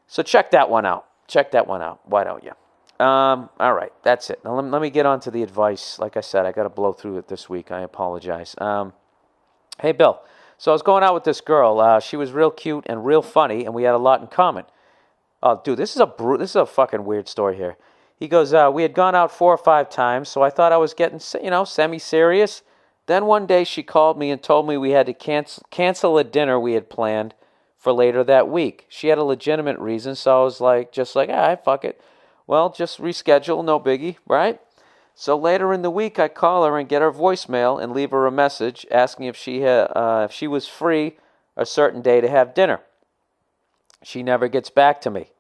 So check that one out. Check that one out. Why don't you? All right, that's it. Now let me get on to the advice. Like I said, I got to blow through it this week. I apologize. Hey, Bill. So I was going out with this girl. She was real cute and real funny, and we had a lot in common. Oh, dude, this is a fucking weird story here. He goes, we had gone out 4 or 5 times, so I thought I was getting, semi-serious. Then one day she called me and told me we had to cancel a dinner we had planned for later that week. She had a legitimate reason, so I was like, fuck it. Well, just reschedule, no biggie, right? So later in the week, I call her and get her voicemail and leave her a message asking if she was free a certain day to have dinner. She never gets back to me.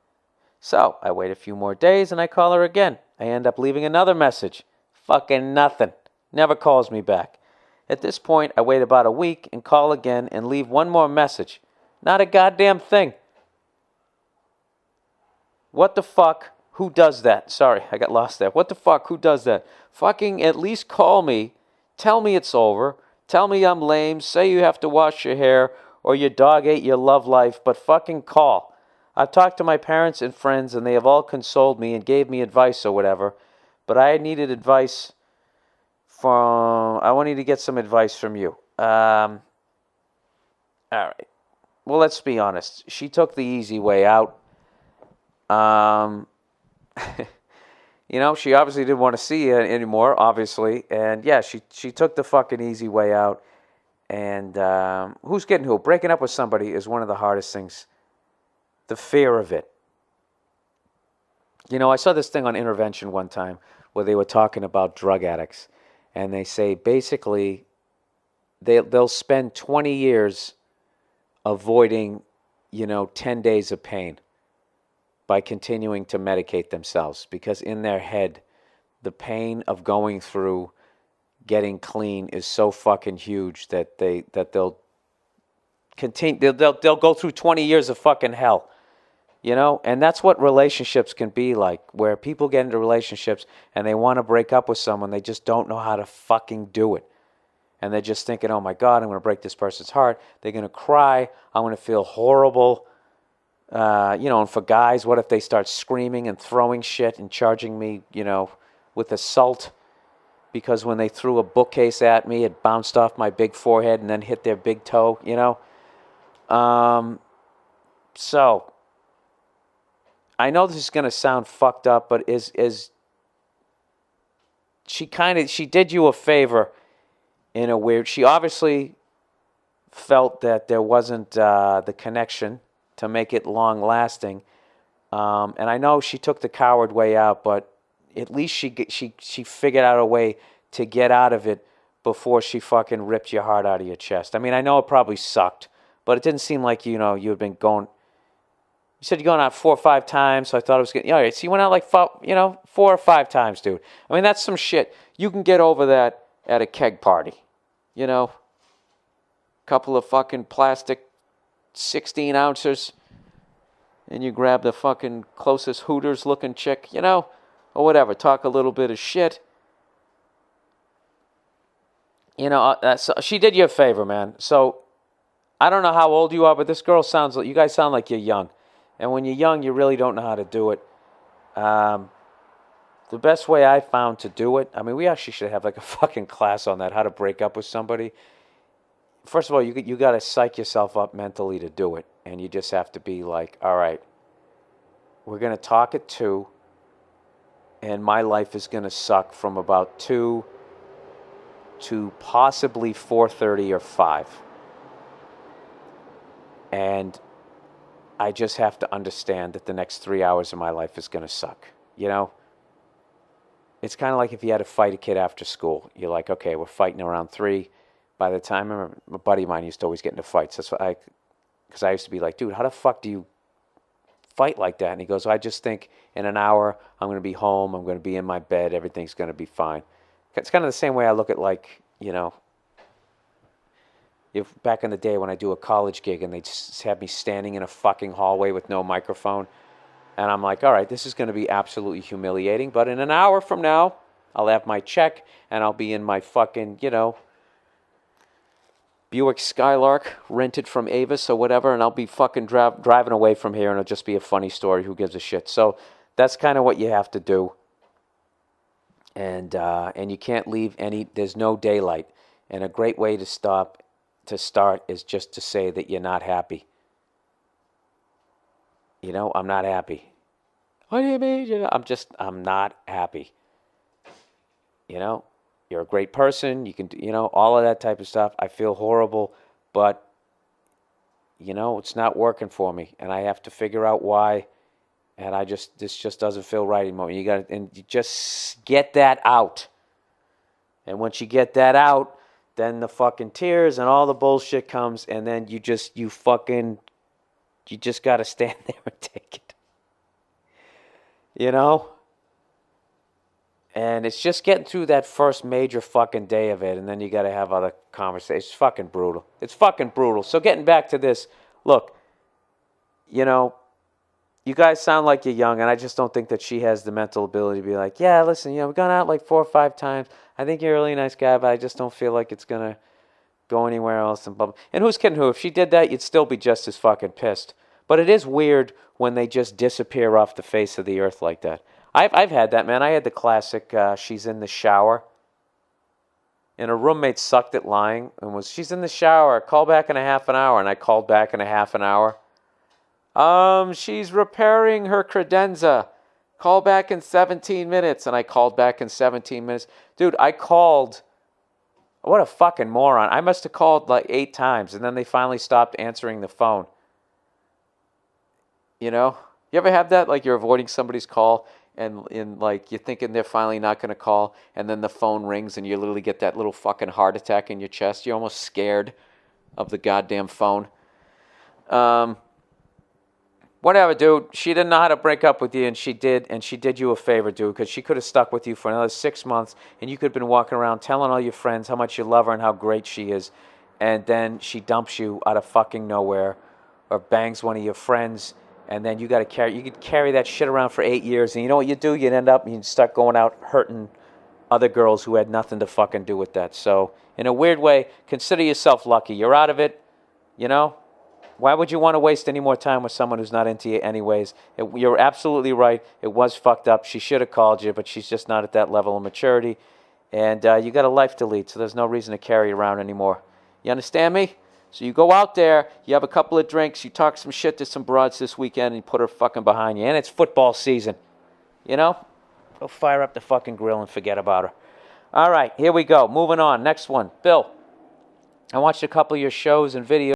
So I wait a few more days and I call her again. I end up leaving another message. Fucking nothing. Never calls me back. At this point, I wait about a week and call again and leave one more message. Not a goddamn thing. What the fuck? Who does that? Sorry, I got lost there. What the fuck? Who does that? Fucking at least call me. Tell me it's over. Tell me I'm lame. Say you have to wash your hair or your dog ate your love life, but fucking call. I've talked to my parents and friends, and they have all consoled me and gave me advice or whatever, but I needed advice I wanted to get some advice from you. All right. Well, let's be honest. She took the easy way out. She obviously didn't want to see you anymore, obviously, and yeah, she took the fucking easy way out. And who's getting who? Breaking up with somebody is one of the hardest things. The fear of it. I saw this thing on Intervention one time where they were talking about drug addicts. And they say basically they'll spend 20 years avoiding, 10 days of pain by continuing to medicate themselves. Because in their head, the pain of going through getting clean is so fucking huge that they'll continue. They'll go through 20 years of fucking hell. And that's what relationships can be like, where people get into relationships and they want to break up with someone. They just don't know how to fucking do it. And they're just thinking, oh my God, I'm going to break this person's heart. They're going to cry. I'm going to feel horrible. And for guys, what if they start screaming and throwing shit and charging me, with assault? Because when they threw a bookcase at me, it bounced off my big forehead and then hit their big toe, So I know this is going to sound fucked up, but she did you a favor in a weird. She obviously felt that there wasn't the connection to make it long lasting, and I know she took the coward way out, but at least she figured out a way to get out of it before she fucking ripped your heart out of your chest. I mean, I know it probably sucked, but it didn't seem like you had been going. You said you're going out 4 or 5 times, so I thought it was good. All right, so you went out like 4 or 5 times, dude. I mean, that's some shit. You can get over that at a keg party. Couple of fucking plastic 16 ounces, and you grab the fucking closest Hooters looking chick, or whatever. Talk a little bit of shit. She did you a favor, man. So I don't know how old you are, but this girl you guys sound like you're young. And when you're young, you really don't know how to do it. The best way I found to do it, I mean, we actually should have like a fucking class on that, how to break up with somebody. First of all, you got to psych yourself up mentally to do it. And you just have to be like, all right, we're going to talk at 2, and my life is going to suck from about 2 to possibly 4:30 or 5. And I just have to understand that the next 3 hours of my life is going to suck. It's kind of like if you had to fight a kid after school. You're like, okay, we're fighting around 3. By the time, I remember a buddy of mine used to always get into fights. Because I used to be like, dude, how the fuck do you fight like that? And he goes, I just think in an hour, I'm going to be home. I'm going to be in my bed. Everything's going to be fine. It's kind of the same way I look at if back in the day when I do a college gig and they just have me standing in a fucking hallway with no microphone, and I'm like, all right, this is going to be absolutely humiliating, but in an hour from now, I'll have my check and I'll be in my fucking, Buick Skylark rented from Avis or whatever, and I'll be fucking driving away from here, and it'll just be a funny story. Who gives a shit? So that's kind of what you have to do. And you can't leave any. There's no daylight, and a great way to start is just to say that you're not happy. You know, I'm not happy. What do you mean? I'm not happy. You know, you're a great person. You can, all of that type of stuff. I feel horrible, but, it's not working for me. And I have to figure out why. And this just doesn't feel right anymore. You just get that out. And once you get that out, then the fucking tears and all the bullshit comes. And then you just got to stand there and take it. And it's just getting through that first major fucking day of it, and then you got to have other conversations. It's fucking brutal. It's fucking brutal. So getting back to this, look, you guys sound like you're young, and I just don't think that she has the mental ability to be like, yeah, listen, we've gone out like 4 or 5 times. I think you're a really nice guy, but I just don't feel like it's going to go anywhere else. And blah, blah. And who's kidding who? If she did that, you'd still be just as fucking pissed. But it is weird when they just disappear off the face of the earth like that. I've had that, man. I had the classic, she's in the shower, and her roommate sucked at lying, and she's in the shower, call back in a half an hour, and I called back in a half an hour. She's repairing her credenza, call back in 17 minutes, and I called back in 17 minutes. Dude, I called, what a fucking moron. I must have called like 8 times, and then they finally stopped answering the phone. You ever have that, like you're avoiding somebody's call, and like you're thinking they're finally not going to call, and then the phone rings and you literally get that little fucking heart attack in your chest. You're almost scared of the goddamn phone. Whatever, dude. She didn't know how to break up with you, and she did you a favor, dude, because she could have stuck with you for another 6 months, and you could have been walking around telling all your friends how much you love her and how great she is, and then she dumps you out of fucking nowhere, or bangs one of your friends. And then you could carry that shit around for 8 years. And you know what you do? You'd end up, you start going out hurting other girls who had nothing to fucking do with that. So, in a weird way, consider yourself lucky. You're out of it, Why would you want to waste any more time with someone who's not into you anyways? You're absolutely right. It was fucked up. She should have called you, but she's just not at that level of maturity. And you got a life to lead, so there's no reason to carry around anymore. You understand me? So you go out there, you have a couple of drinks, you talk some shit to some broads this weekend, and you put her fucking behind you. And it's football season. Go fire up the fucking grill and forget about her. All right, here we go. Moving on. Next one. Bill, I watched a couple of your shows and videos.